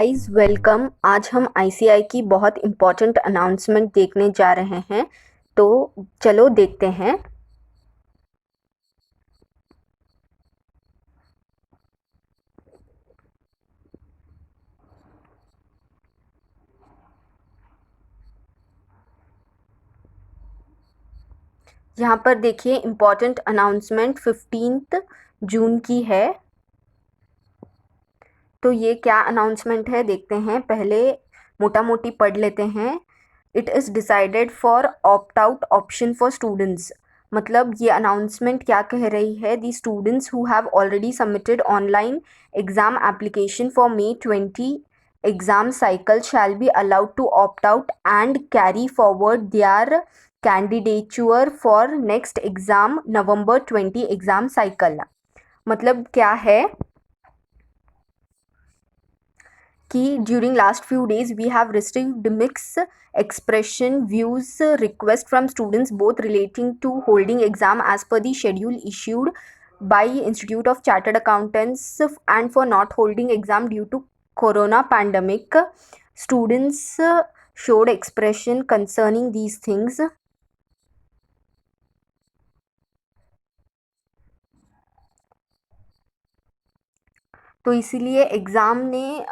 Guys welcome. आज हम ICI की बहुत इम्पोर्टेंट अनाउंसमेंट देखने जा रहे हैं, तो चलो देखते हैं। यहाँ पर देखिए इम्पोर्टेंट अनाउंसमेंट 15 जून की है। तो ये क्या अनाउंसमेंट है देखते हैं, पहले मोटा मोटी पढ़ लेते हैं। It is decided for opt out option for students. मतलब ये अनाउंसमेंट क्या कह रही है, the students who have already submitted online exam application for May 20 exam cycle shall be allowed to opt out and carry forward their candidature for next exam November 20 exam cycle। मतलब क्या है कि during last few days we have received mix expression views request from students both relating to holding exam as per the schedule issued by Institute of Chartered Accountants and for not holding exam due to corona pandemic. Students showed expression concerning these things. तो इसीलिए exam ने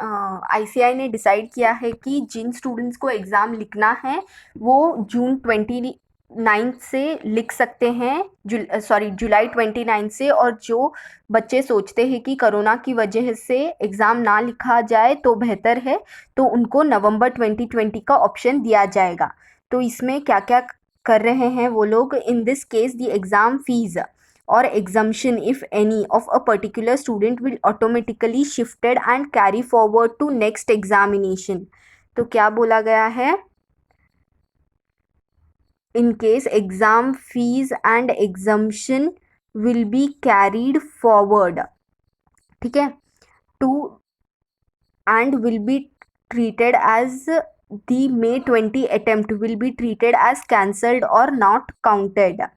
ICI ने decide किया है कि जिन students को exam लिखना है वो जून 29 से लिख सकते हैं, जुलाई 29 से। और जो बच्चे सोचते हैं कि कोरोना की वजह से एग्ज़ाम ना लिखा जाए तो बेहतर है, तो उनको नवंबर 2020 का ऑप्शन दिया जाएगा। तो इसमें क्या क्या कर रहे हैं वो लोग, in this case the exam fees or exemption if any of a particular student will automatically shifted and carry forward to next examination। तो क्या बोला गया है, in case exam fees and exemption will be carried forward, ठीक है, to and will be treated as the May 20 attempt will be treated as cancelled or not counted.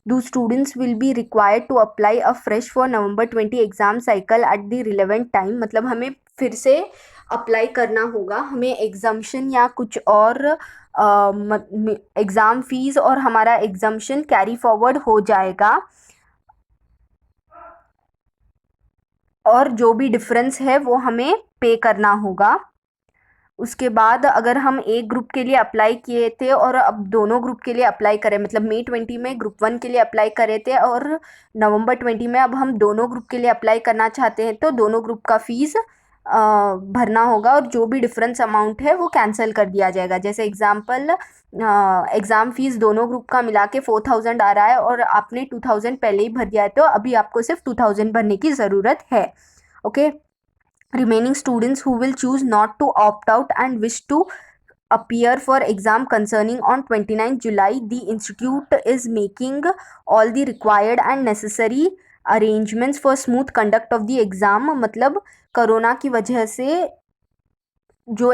Those students will be required to apply a fresh for November 20 exam cycle at the relevant time। मतलब हमें फिर से apply करना होगा, हमें exemption या कुछ और एग्ज़ाम फीस और हमारा एग्जाम्शन कैरी फॉरवर्ड हो जाएगा, और जो भी डिफरेंस है वो हमें पे करना होगा। उसके बाद अगर हम एक ग्रुप के लिए अप्लाई किए थे और अब दोनों ग्रुप के लिए अप्लाई करें, मतलब May 20 में ग्रुप 1 के लिए अप्लाई करे थे और नवंबर 20 में अब हम दोनों ग्रुप के लिए अप्लाई करना चाहते हैं, तो दोनों ग्रुप का फीस भरना होगा और जो भी डिफरेंस अमाउंट है वो कैंसिल कर दिया जाएगा। जैसे एग्जाम्पल, एग्ज़ाम फीस दोनों ग्रुप का मिला के 4000 आ रहा है और आपने 2000 पहले ही भर दिया है, तो अभी आपको सिर्फ 2000 भरने की ज़रूरत है। Okay, remaining students who will choose not to opt out and wish to appear for exam concerning on 29 July, the institute is making all the required and necessary arrangements for smooth conduct of the exam। मतलब corona की वजह से जो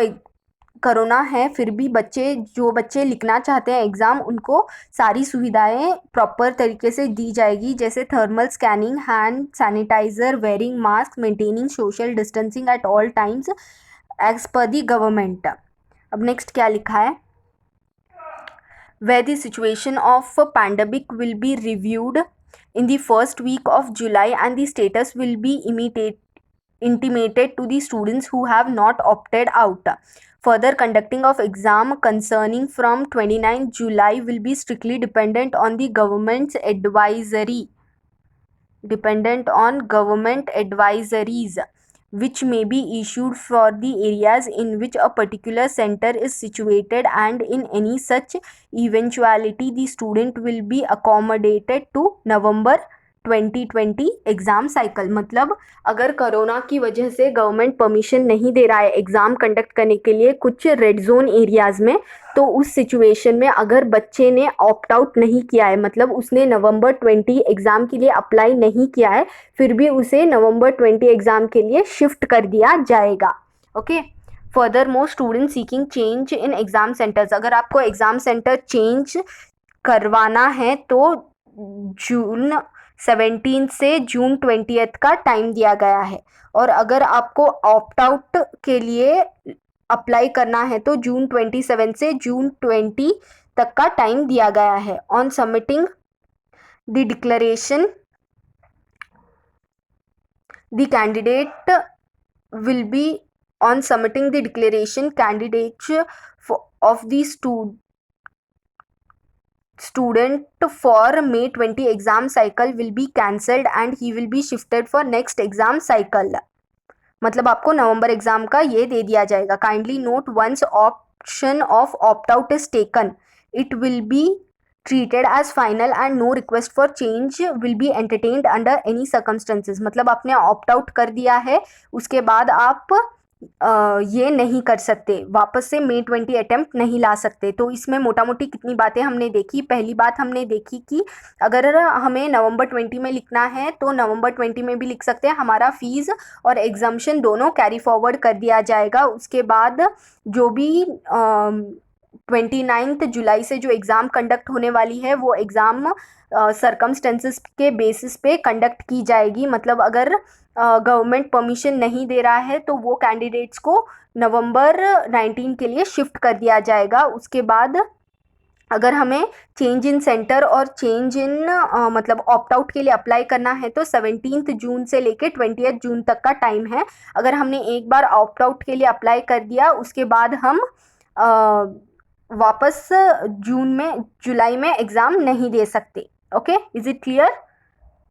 corona है फिर भी जो बच्चे लिखना चाहते हैं एग्ज़ाम, उनको सारी सुविधाएं प्रॉपर तरीके से दी जाएगी, जैसे thermal scanning, hand sanitizer, wearing mask, maintaining social distancing at all times as per the government. अब नेक्स्ट क्या लिखा है, where the situation of a pandemic will be reviewed in the first week of July and the status will be intimated to the students who have not opted out. Further conducting of exam concerning from 29 July will be strictly dependent on government advisories which may be issued for the areas in which a particular center is situated, and in any such eventuality the student will be accommodated to November 2020 exam cycle. मतलब अगर corona की वजह से government permission नहीं दे रहा है exam conduct करने के लिए कुछ रेड जोन एरियाज़ में, तो उस सिचुएशन में अगर बच्चे ने ऑप्ट आउट नहीं किया है, मतलब उसने नवंबर 20 एग्ज़ाम के लिए अप्लाई नहीं किया है, फिर भी उसे नवंबर 20 एग्ज़ाम के लिए शिफ्ट कर दिया जाएगा। Okay, further more student seeking change in exam centres. अगर आपको एग्ज़ाम सेंटर चेंज करवाना है तो 17 से जून 20 का टाइम दिया गया है। और अगर आपको ऑप्ट आउट के लिए अप्लाई करना है तो जून 27 से जून 20 तक का टाइम दिया गया है। On submitting the declaration the candidate will be on submitting the declaration candidates of the student for May 20 exam cycle will be cancelled and he will be shifted for next exam cycle। मतलब आपको नवंबर exam का ये दे दिया जाएगा। Kindly note once option of opt out is taken it will be treated as final and no request for change will be entertained under any circumstances। मतलब आपने opt out कर दिया है, उसके बाद आप ये नहीं कर सकते, वापस से May 20 अटेम्प्ट नहीं ला सकते। तो इसमें मोटा मोटी कितनी बातें हमने देखी। पहली बात हमने देखी कि अगर हमें नवंबर 20 में लिखना है तो नवंबर 20 में भी लिख सकते हैं, हमारा फीस और एग्जाम्शन दोनों कैरी फॉरवर्ड कर दिया जाएगा। उसके बाद जो भी 29 जुलाई से जो एग्ज़ाम कंडक्ट होने वाली है वो एग्ज़ाम सरकमस्टेंसेस के बेसिस पे कंडक्ट की जाएगी। मतलब अगर गवर्नमेंट परमिशन नहीं दे रहा है तो वो कैंडिडेट्स को नवंबर 19 के लिए शिफ्ट कर दिया जाएगा। उसके बाद अगर हमें चेंज इन सेंटर और चेंज इन मतलब ऑप्ट आउट के लिए अप्लाई करना है तो 17 जून से लेके 20 जून तक का टाइम है। अगर हमने एक बार ऑप्ट आउट के लिए अप्लाई कर दिया उसके बाद हम वापस जुलाई में एग्ज़ाम नहीं दे सकते। Okay, is it clear?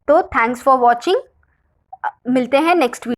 तो थैंक्स फॉर वॉचिंग, मिलते हैं नेक्स्ट वीडियो।